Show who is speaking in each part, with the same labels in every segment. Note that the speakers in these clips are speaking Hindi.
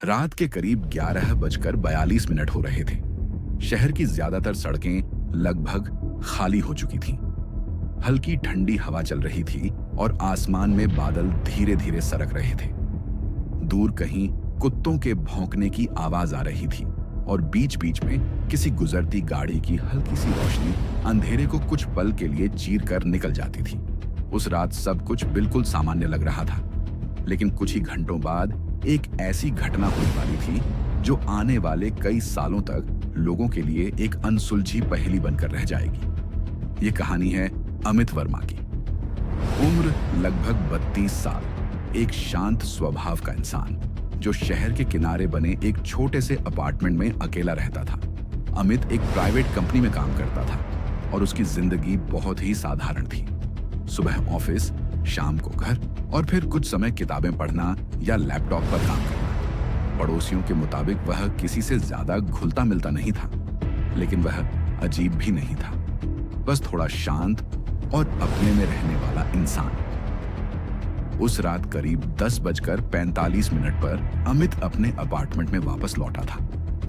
Speaker 1: रात के करीब 11:42 हो रहे थे। शहर की ज्यादातर सड़कें लगभग खाली हो चुकी थीं। हल्की ठंडी हवा चल रही थी और आसमान में बादल धीरे धीरे सरक रहे थे। दूर कहीं कुत्तों के भौंकने की आवाज आ रही थी और बीच बीच में किसी गुजरती गाड़ी की हल्की सी रोशनी अंधेरे को कुछ पल के लिए चीर कर निकल जाती थी। उस रात सब कुछ बिल्कुल सामान्य लग रहा था, लेकिन कुछ ही घंटों बाद एक ऐसी घटना होने वाली थी जो आने वाले कई सालों तक लोगों के लिए एक अनसुलझी पहेली बनकर रह जाएगी। ये कहानी है अमित वर्मा की। उम्र लगभग 32 साल, एक शांत स्वभाव का इंसान जो शहर के किनारे बने एक छोटे से अपार्टमेंट में अकेला रहता था। अमित एक प्राइवेट कंपनी में काम करता था और उसकी जिंदगी बहुत ही साधारण थी। सुबह ऑफिस, शाम को घर और फिर कुछ समय किताबें पढ़ना या लैपटॉप पर काम करना। पड़ोसियों के मुताबिक वह किसी से ज्यादा घुलता मिलता नहीं था, लेकिन वह अजीब भी नहीं था, बस थोड़ा शांत और अपने में रहने वाला इंसान। उस रात करीब 10:45 पर अमित अपने अपार्टमेंट में वापस लौटा था।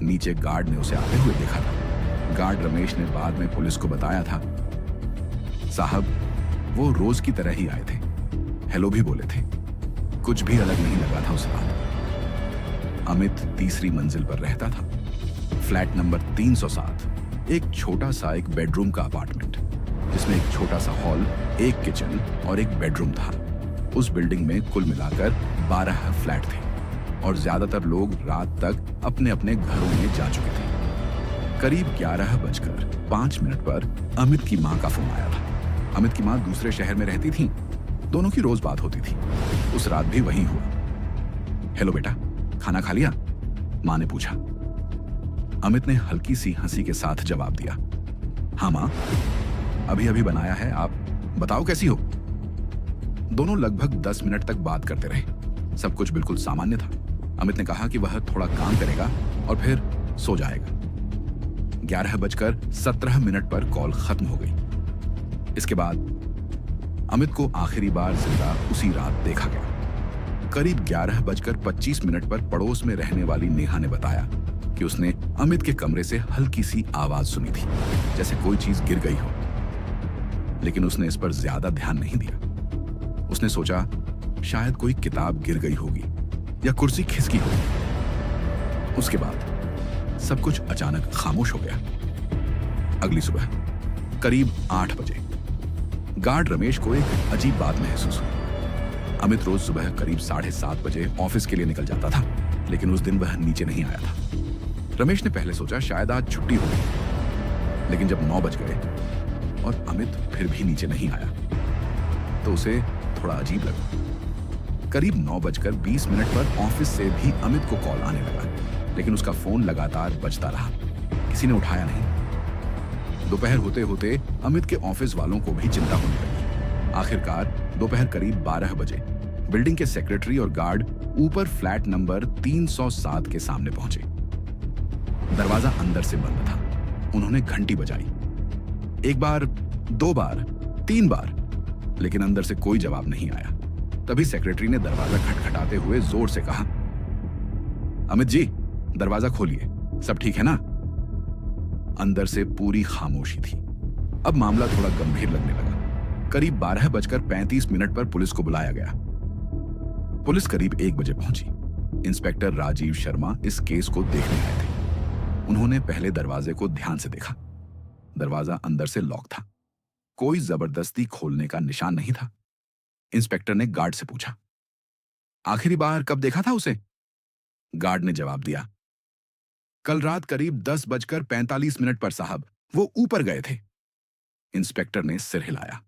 Speaker 1: नीचे गार्ड ने उसे आते हुए देखा था। गार्ड रमेश ने बाद में पुलिस को बताया था, साहब वो रोज की तरह ही आए थे, हेलो भी बोले थे, कुछ भी अलग नहीं लगा था उस रात। अमित तीसरी मंजिल पर रहता था, फ्लैट नंबर 307, एक छोटा सा एक बेडरूम का अपार्टमेंट जिसमें एक छोटा सा हॉल, एक किचन और एक बेडरूम था। उस बिल्डिंग में कुल मिलाकर 12 फ्लैट थे और ज्यादातर लोग रात तक अपने अपने घरों में जा चुके थे। करीब 11:05 पर अमित की मां का फोन आया था। अमित की मां दूसरे शहर में रहती थी, दोनों की रोज बात होती थी। उस रात भी वही हुआ। हेलो बेटा, खाना खा लिया? मां ने पूछा। अमित ने हल्की सी हंसी के साथ जवाब दिया, हाँ मां, अभी अभी बनाया है, आप बताओ कैसी हो? दोनों लगभग 10 मिनट तक बात करते रहे। सब कुछ बिल्कुल सामान्य था। अमित ने कहा कि वह थोड़ा काम करेगा और फिर सो जाएगा। 11:17 पर कॉल खत्म हो गई। इसके बाद अमित को आखिरी बार जिंदा उसी रात देखा गया। करीब 11:25 पर पड़ोस में रहने वाली नेहा ने बताया कि उसने अमित के कमरे से हल्की सी आवाज सुनी थी, जैसे कोई चीज गिर गई हो, लेकिन उसने इस पर ज्यादा ध्यान नहीं दिया। उसने सोचा शायद कोई किताब गिर गई होगी या कुर्सी खिसकी होगी। उसके बाद सब कुछ अचानक खामोश हो गया। अगली सुबह करीब 8 बजे गार्ड रमेश को एक अजीब बात महसूस हुई। अमित रोज सुबह करीब 7:30 बजे ऑफिस के लिए निकल जाता था, लेकिन उस दिन वह नीचे नहीं आया था। रमेश ने पहले सोचा शायद आज छुट्टी होगी, लेकिन जब 9 बज गए और अमित फिर भी नीचे नहीं आया तो उसे थोड़ा अजीब लगा। करीब 9:20 पर ऑफिस से भी अमित को कॉल आने लगा, लेकिन उसका फोन लगातार बजता रहा, किसी ने उठाया नहीं। दोपहर होते होते अमित के ऑफिस वालों को भी चिंता होने लगी। आखिरकार दोपहर करीब 12 बजे बिल्डिंग के सेक्रेटरी और गार्ड ऊपर फ्लैट नंबर 307 के सामने पहुंचे। दरवाजा अंदर से बंद था। उन्होंने घंटी बजाई, एक बार, 2 बार, 3 बार, लेकिन अंदर से कोई जवाब नहीं आया। तभी सेक्रेटरी ने दरवाजा खटखटाते हुए जोर से कहा, अमित जी, दरवाजा खोलिए, सब ठीक है ना? अंदर से पूरी खामोशी थी। अब मामला थोड़ा गंभीर लगने लगा। करीब 12:35 पर पुलिस को बुलाया गया। पुलिस करीब 1 बजे पहुंची। इंस्पेक्टर राजीव शर्मा इस केस को देखने आए थे। उन्होंने पहले दरवाजे को ध्यान से देखा। दरवाजा अंदर से लॉक था, कोई जबरदस्ती खोलने का निशान नहीं था। इंस्पेक्टर ने गार्ड से पूछा, आखिरी बार कब देखा था उसे? गार्ड ने जवाब दिया, कल रात करीब 10:45 पर साहब, वो ऊपर गए थे। इंस्पेक्टर ने सिर हिलाया।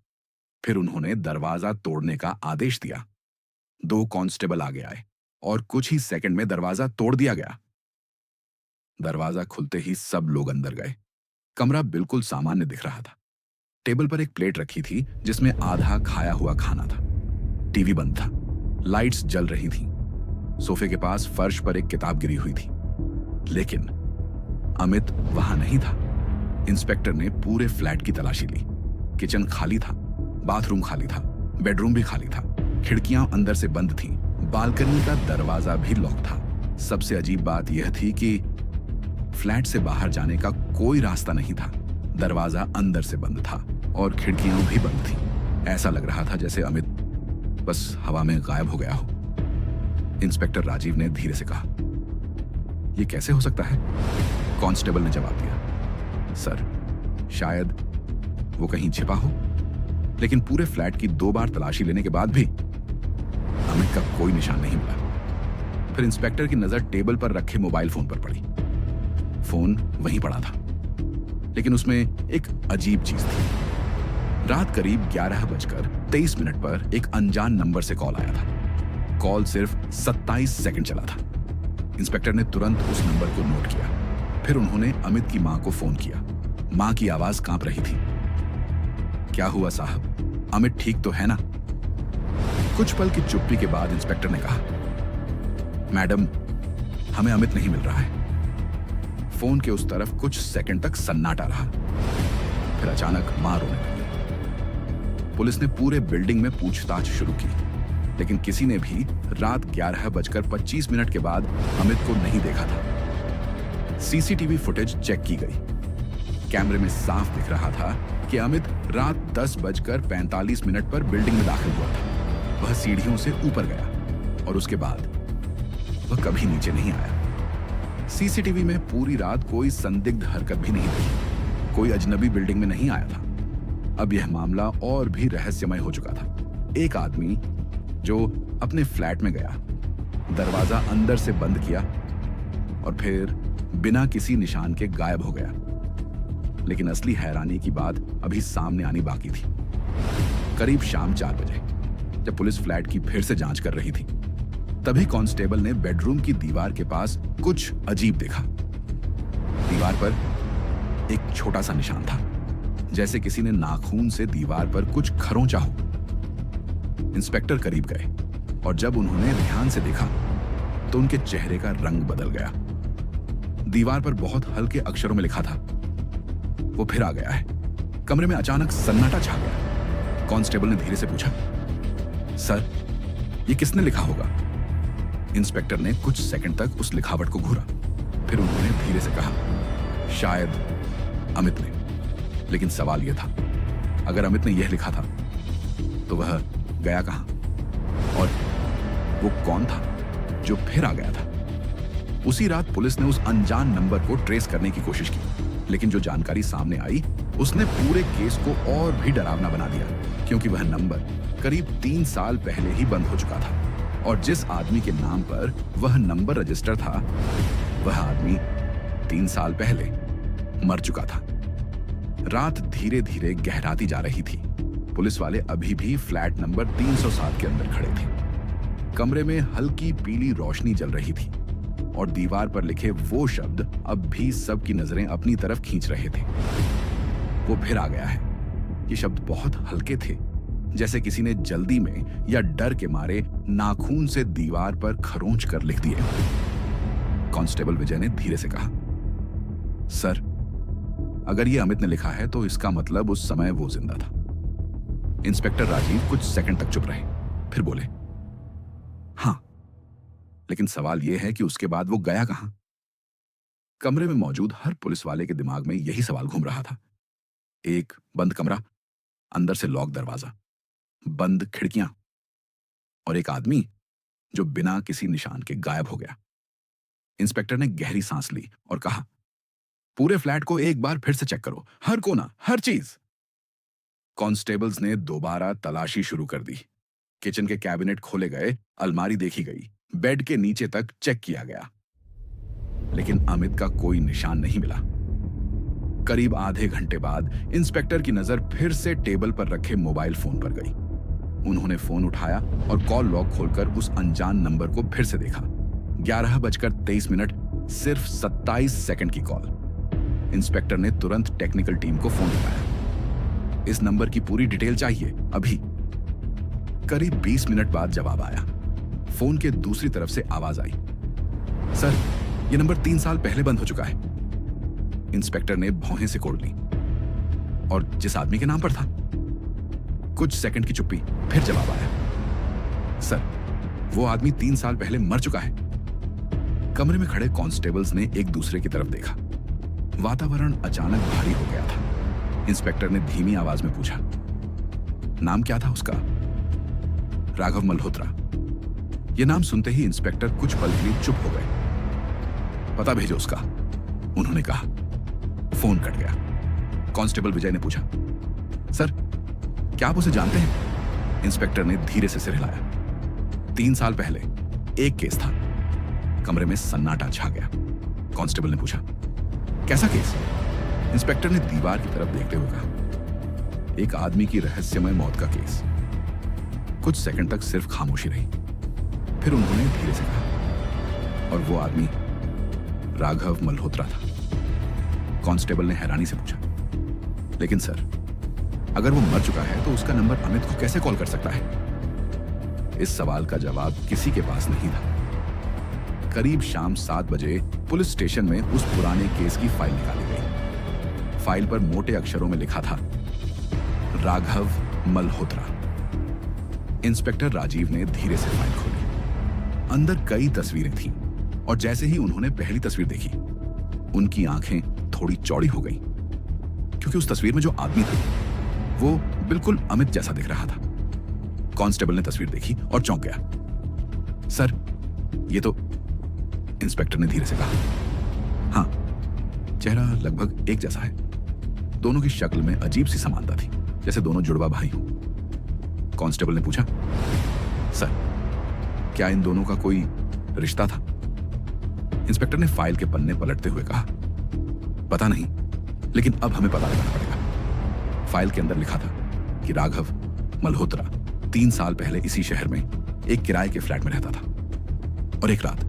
Speaker 1: फिर उन्होंने दरवाजा तोड़ने का आदेश दिया। 2 कांस्टेबल आगे आए और कुछ ही सेकंड में दरवाजा तोड़ दिया गया। दरवाजा खुलते ही सब लोग अंदर गए। कमरा बिल्कुल सामान्य दिख रहा था। टेबल पर एक प्लेट रखी थी जिसमें आधा खाया हुआ खाना था। टीवी बंद था, लाइट्स जल रही थीं। सोफे के पास फर्श पर एक किताब गिरी हुई थी, लेकिन अमित वहां नहीं था। इंस्पेक्टर ने पूरे फ्लैट की तलाशी ली। किचन खाली था, बाथरूम खाली था, बेडरूम भी खाली था, खिड़कियां अंदर से बंद थीं, बालकनी का दरवाजा भी लॉक था। सबसे अजीब बात यह थी कि फ्लैट से बाहर जाने का कोई रास्ता नहीं था। दरवाजा अंदर से बंद था और खिड़कियां भी बंद थी। ऐसा लग रहा था जैसे अमित बस हवा में गायब हो गया हो। इंस्पेक्टर राजीव ने धीरे से कहा, यह कैसे हो सकता है? कांस्टेबल ने जवाब दिया, सर शायद वो कहीं छिपा हो, लेकिन पूरे फ्लैट की 2 बार तलाशी लेने के बाद भी अमित का कोई निशान नहीं मिला। फिर इंस्पेक्टर की नजर टेबल पर रखे मोबाइल फोन पर पड़ी। फोन वहीं पड़ा था, लेकिन उसमें एक अजीब चीज थी। रात करीब 11:23 पर एक अनजान नंबर से कॉल आया था। कॉल सिर्फ 27 सेकंड चला था। इंस्पेक्टर ने तुरंत उस नंबर को नोट किया। फिर उन्होंने अमित की मां को फोन किया। मां की आवाज कांप रही थी। क्या हुआ साहब, अमित ठीक तो है ना? कुछ पल की चुप्पी के बाद इंस्पेक्टर ने कहा, मैडम हमें अमित नहीं मिल रहा है। फोन के उस तरफ कुछ सेकंड तक सन्नाटा रहा। फिर अचानक मां रोने लगी। पुलिस ने पूरे बिल्डिंग में पूछताछ शुरू की, लेकिन किसी ने भी रात 11:25 के बाद अमित को नहीं देखा था। सीसीटीवी फुटेज चेक की गई। कैमरे में साफ दिख रहा था कि अमित रात 10:45 पर बिल्डिंग में दाखिल हुआ था। वह सीढ़ियों से ऊपर गया और उसके बाद वह कभी नीचे नहीं आया। सीसीटीवी में पूरी रात कोई संदिग्ध हरकत भी नहीं थी। कोई अजनबी बिल्डिंग में नहीं आया था। अब यह मामला और भी रहस्यमय हो चुका था। एक आदमी जो अपने फ्लैट में गया, दरवाजा अंदर से बंद किया और फिर बिना किसी निशान के गायब हो गया। लेकिन असली हैरानी की बात अभी सामने आनी बाकी थी। करीब शाम 4 बजे जब पुलिस फ्लैट की फिर से जांच कर रही थी, तभी कांस्टेबल ने बेडरूम की दीवार के पास कुछ अजीब देखा। दीवार पर एक छोटा सा निशान था, जैसे किसी ने नाखून से दीवार पर कुछ खरोंचा हो। इंस्पेक्टर करीब गए और जब उन्होंने ध्यान से देखा तो उनके चेहरे का रंग बदल गया। दीवार पर बहुत हल्के अक्षरों में लिखा था, वो फिर आ गया है। कमरे में अचानक सन्नाटा छा गया। कांस्टेबल ने धीरे से पूछा, सर ये किसने लिखा होगा? इंस्पेक्टर ने कुछ सेकंड तक उस लिखावट को घूरा। फिर उन्होंने धीरे से कहा, शायद अमित ने। लेकिन सवाल यह था, अगर अमित ने यह लिखा था तो वह गया कहां? और वो कौन था जो फिर आ गया था? उसी रात पुलिस ने उस अनजान नंबर को ट्रेस करने की कोशिश की, लेकिन जो जानकारी सामने आई उसने पूरे केस को और भी डरावना बना दिया, क्योंकि वह नंबर करीब 3 साल पहले ही बंद हो चुका था और जिस आदमी के नाम पर वह नंबर रजिस्टर था, वह आदमी 3 साल पहले मर चुका था। रात धीरे धीरे गहराती जा रही थी। पुलिस वाले अभी भी फ्लैट नंबर 307 के अंदर खड़े थे। कमरे में हल्की पीली रोशनी जल रही थी और दीवार पर लिखे वो शब्द अब भी सबकी नजरें अपनी तरफ खींच रहे थे। वो फिर आ गया है। ये शब्द बहुत हल्के थे, जैसे किसी ने जल्दी में या डर के मारे नाखून से दीवार पर खरोंच कर लिख दिए। कांस्टेबल विजय ने धीरे से कहा, सर अगर ये अमित ने लिखा है तो इसका मतलब उस समय वो जिंदा था। इंस्पेक्टर राजीव कुछ सेकंड तक चुप रहे, फिर बोले, हां, लेकिन सवाल यह है कि उसके बाद वो गया कहां? कमरे में मौजूद हर पुलिस वाले के दिमाग में यही सवाल घूम रहा था। एक बंद कमरा, अंदर से लॉक दरवाजा, बंद खिड़कियां और एक आदमी जो बिना किसी निशान के गायब हो गया। इंस्पेक्टर ने गहरी सांस ली और कहा, पूरे फ्लैट को एक बार फिर से चेक करो, हर कोना, हर चीज। कांस्टेबल्स ने दोबारा तलाशी शुरू कर दी। किचन के कैबिनेट खोले गए, अलमारी देखी गई, बेड के नीचे तक चेक किया गया, लेकिन अमित का कोई निशान नहीं मिला। करीब आधे घंटे बाद इंस्पेक्टर की नजर फिर से टेबल पर रखे मोबाइल फोन पर गई। उन्होंने फोन उठाया और कॉल लॉग खोलकर उस अनजान नंबर को फिर से देखा। 11:23, सिर्फ 27 सेकंड की कॉल। इंस्पेक्टर ने तुरंत टेक्निकल टीम को फोन लगाया। इस नंबर की पूरी डिटेल चाहिए, अभी। करीब 20 मिनट बाद जवाब आया। फोन के दूसरी तरफ से आवाज आई, सर यह नंबर 3 साल पहले बंद हो चुका है। इंस्पेक्टर ने भौहें से कोड़ ली। और जिस आदमी के नाम पर था? कुछ सेकंड की चुप्पी, फिर जवाब आया, सर वो आदमी 3 साल पहले मर चुका है। कमरे में खड़े कांस्टेबल्स ने एक दूसरे की तरफ देखा। वातावरण अचानक भारी हो गया था। इंस्पेक्टर ने धीमी आवाज में पूछा, नाम क्या था उसका? राघव मल्होत्रा। यह नाम सुनते ही इंस्पेक्टर कुछ पल के लिए चुप हो गए। पता भेजो उसका, उन्होंने कहा। फोन कट गया। कांस्टेबल विजय ने पूछा, सर क्या आप उसे जानते हैं? इंस्पेक्टर ने धीरे से सिर हिलाया। 3 साल पहले एक केस था। कमरे में सन्नाटा छा गया। कांस्टेबल ने पूछा, कैसा केस? इंस्पेक्टर ने दीवार की तरफ देखते हुए कहा, एक आदमी की रहस्यमय मौत का केस। कुछ सेकंड तक सिर्फ खामोशी रही। फिर उन्होंने धीरे से कहा, और वो आदमी राघव मल्होत्रा था। कांस्टेबल ने हैरानी से पूछा, लेकिन सर, अगर वो मर चुका है तो उसका नंबर अमित को कैसे कॉल कर सकता है? इस सवाल का जवाब किसी के पास नहीं था। करीब शाम 7 बजे पुलिस स्टेशन में उस पुराने केस की फाइल निकाली गई। फाइल पर मोटे अक्षरों में लिखा था, राघव मल्होत्रा। इंस्पेक्टर राजीव ने धीरे से फाइल खोली। अंदर कई तस्वीरें थीं, और जैसे ही उन्होंने पहली तस्वीर देखी, उनकी आंखें थोड़ी चौड़ी हो गईं, क्योंकि उस तस्वीर में जो आदमी था वो बिल्कुल अमित जैसा दिख रहा था। कांस्टेबल ने तस्वीर देखी और चौंक गया। सर, ये तो, इंस्पेक्टर ने धीरे से कहा। हाँ, चेहरा लगभग एक जैसा है। दोनों की शक्ल में अजीब सी समानता थी, जैसे दोनों जुड़वा भाई हों। कांस्टेबल ने पूछा, सर, क्या इन दोनों का कोई रिश्ता था? इंस्पेक्टर ने फाइल के पन्ने पलटते हुए कहा, पता नहीं, लेकिन अब हमें पता लगाना पड़ेगा। फाइल के अंदर लिखा था कि राघव मल्होत्रा 3 साल पहले इसी शहर में एक किराए के फ्लैट में रहता था, और एक रात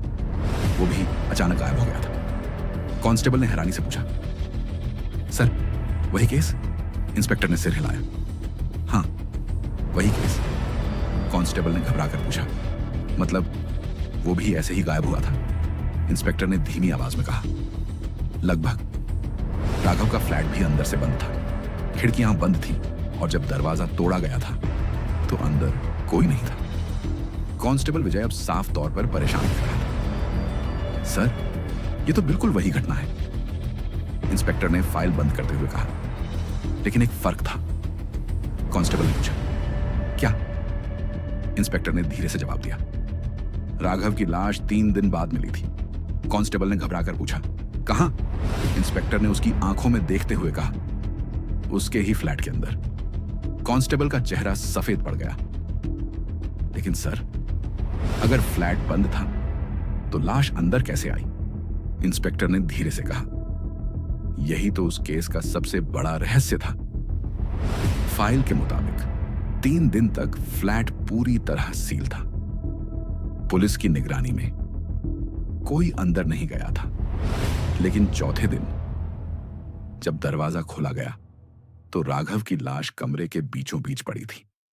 Speaker 1: वो भी अचानक गायब हो गया था। कांस्टेबल ने हैरानी से पूछा, सर, वही केस? इंस्पेक्टर ने सिर हिलाया। हाँ, वही केस। कांस्टेबल ने घबराकर पूछा, मतलब वो भी ऐसे ही गायब हुआ था? इंस्पेक्टर ने धीमी आवाज में कहा, लगभग। राघव का फ्लैट भी अंदर से बंद था। खिड़कियां बंद थी, और जब दरवाजा तोड़ा गया था तो अंदर कोई नहीं था। कांस्टेबल विजय अब साफ तौर पर परेशान दिख रहा था। सर, ये तो बिल्कुल वही घटना है, इंस्पेक्टर ने फाइल बंद करते हुए कहा। लेकिन एक फर्क था। कांस्टेबल ने पूछा, क्या? इंस्पेक्टर ने धीरे से जवाब दिया, राघव की लाश 3 दिन बाद मिली थी। कांस्टेबल ने घबराकर पूछा, कहां? इंस्पेक्टर ने उसकी आंखों में देखते हुए कहा, उसके ही फ्लैट के अंदर। कांस्टेबल का चेहरा सफेद पड़ गया। लेकिन सर, अगर फ्लैट बंद था तो लाश अंदर कैसे आई? इंस्पेक्टर ने धीरे से कहा, यही तो उस केस का सबसे बड़ा रहस्य था। फाइल के मुताबिक 3 दिन तक फ्लैट पूरी तरह सील था। पुलिस की निगरानी में कोई अंदर नहीं गया था। लेकिन चौथे दिन जब दरवाजा खोला गया तो राघव की लाश कमरे के बीचों बीच पड़ी थी।